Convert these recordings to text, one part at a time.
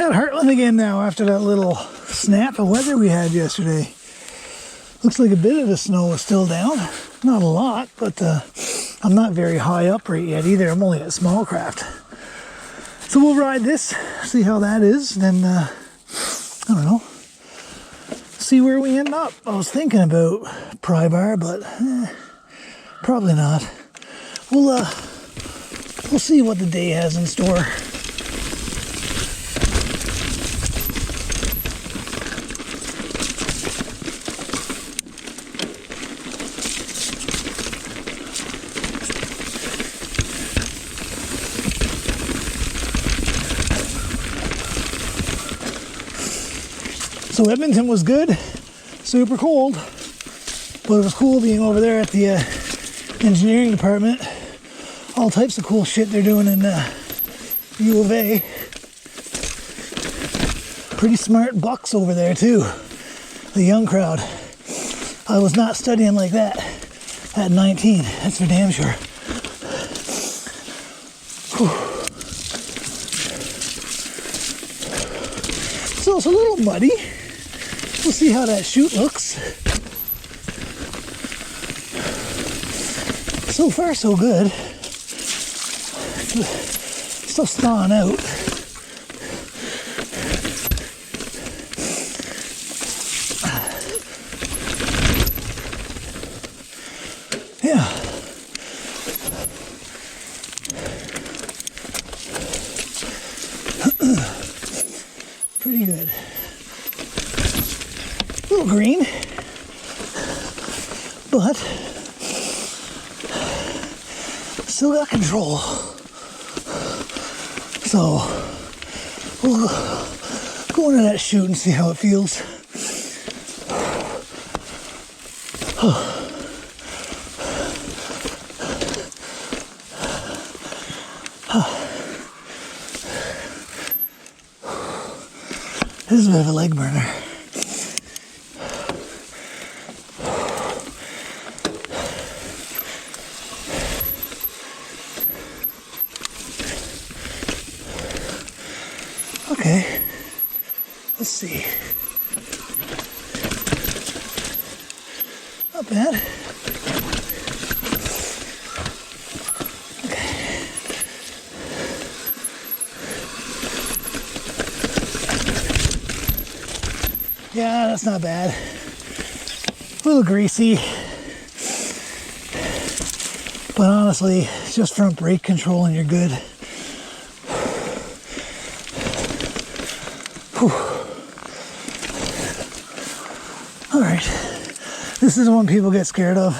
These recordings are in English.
At Hartland again now after that little snap of weather we had yesterday. Looks like a bit of the snow is still down. Not a lot, but I'm not very high up right yet either. I'm only at small craft. So we'll ride this, see how that is, then I don't know, see where we end up. I was thinking about pry bar, but probably not. We'll see what the day has in store. So Edmonton was good, super cold, but it was cool being over there at the engineering department. All types of cool shit they're doing in U of A. Pretty smart bucks over there too, the young crowd. I was not studying like that at 19, that's for damn sure. Whew. So it's a little muddy. We'll see how that chute looks. So far, so good. Stuff's thawing out. Yeah. Pretty good. A little green, but still got control. So we'll go into that chute and see how it feels. This is a bit of a leg burner. Okay, let's see. Not bad. Okay. Yeah, that's not bad. A little greasy. But honestly, it's just front brake control and you're good. Whew. All right, this is the one people get scared of,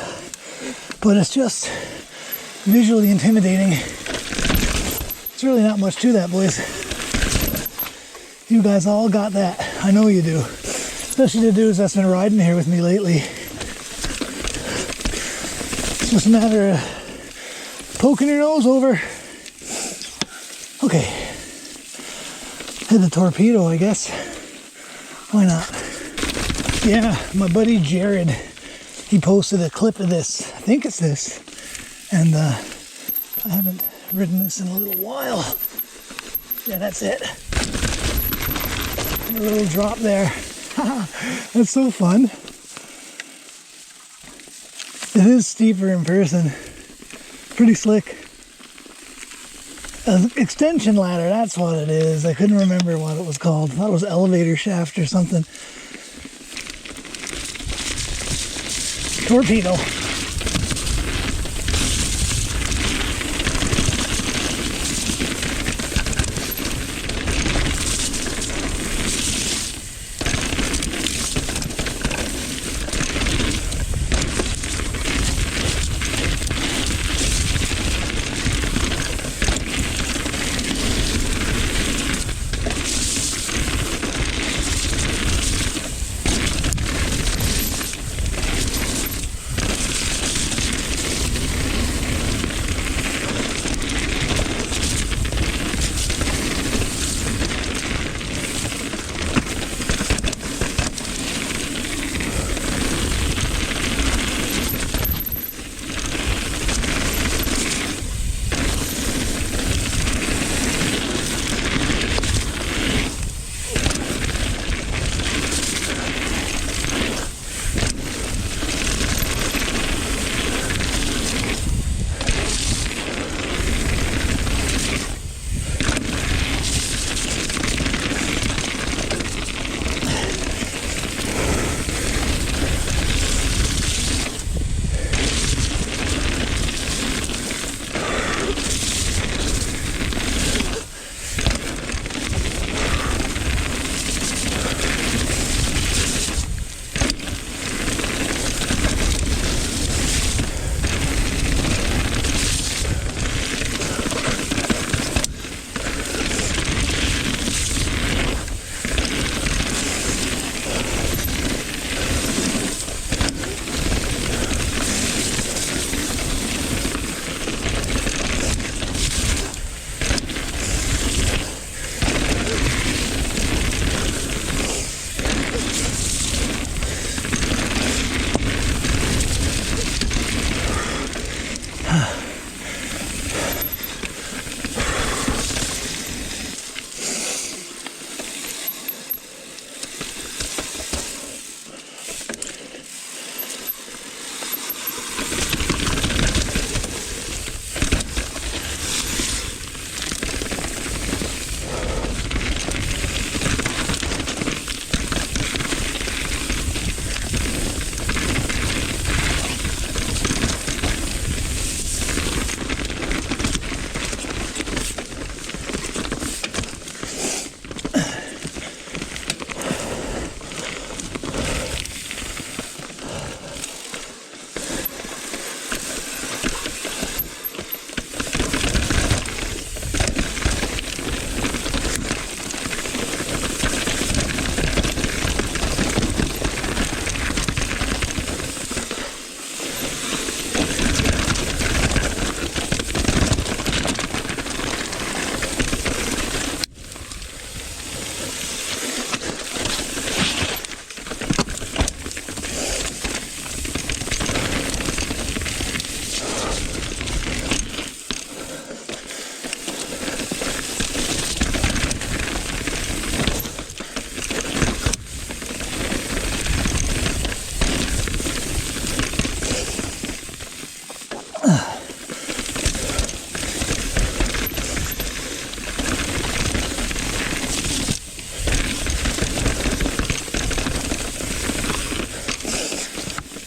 but it's just visually intimidating. It's really not much to that, boys. You guys all got that. I know you do. Especially the dudes that's been riding here with me lately. It's just a matter of poking your nose over. Okay. Hit the torpedo, I guess. Why not? Yeah, my buddy Jared, he posted a clip of this. I think it's this. And I haven't ridden this in a little while. Yeah, that's it. A little drop there. That's so fun. It is steeper in person. Pretty slick. An extension ladder, that's what it is. I couldn't remember what it was called. I thought it was elevator shaft or something. Torpedo.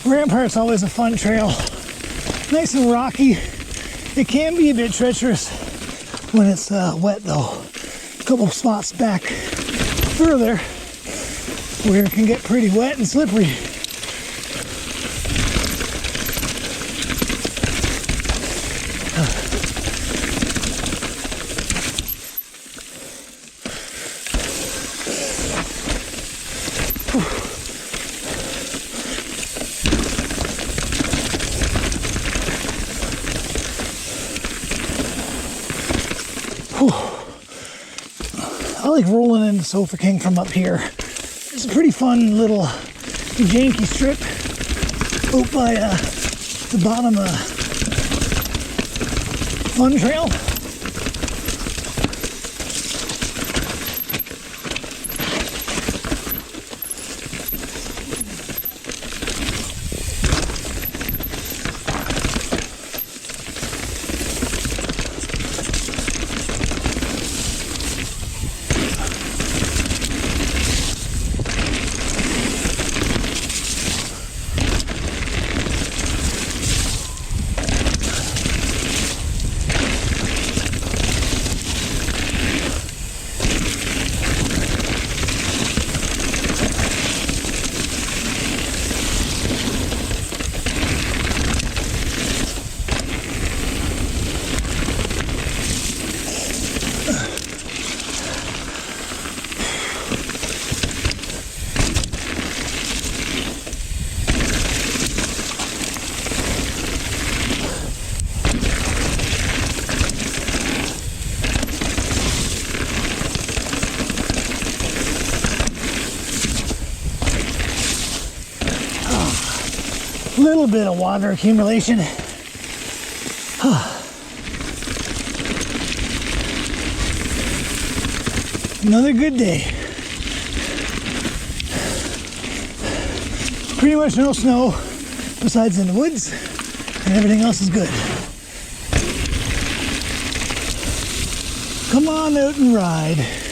Rampart's always a fun trail. Nice and rocky. It can be a bit treacherous when it's wet though. A couple of spots back further where it can get pretty wet and slippery. I like rolling into Sofa King from up here. It's a pretty fun little janky strip out by the bottom of Fun Trail. Little bit of water accumulation. Another good day. Pretty much no snow besides in the woods, and everything else is good. Come on out and ride.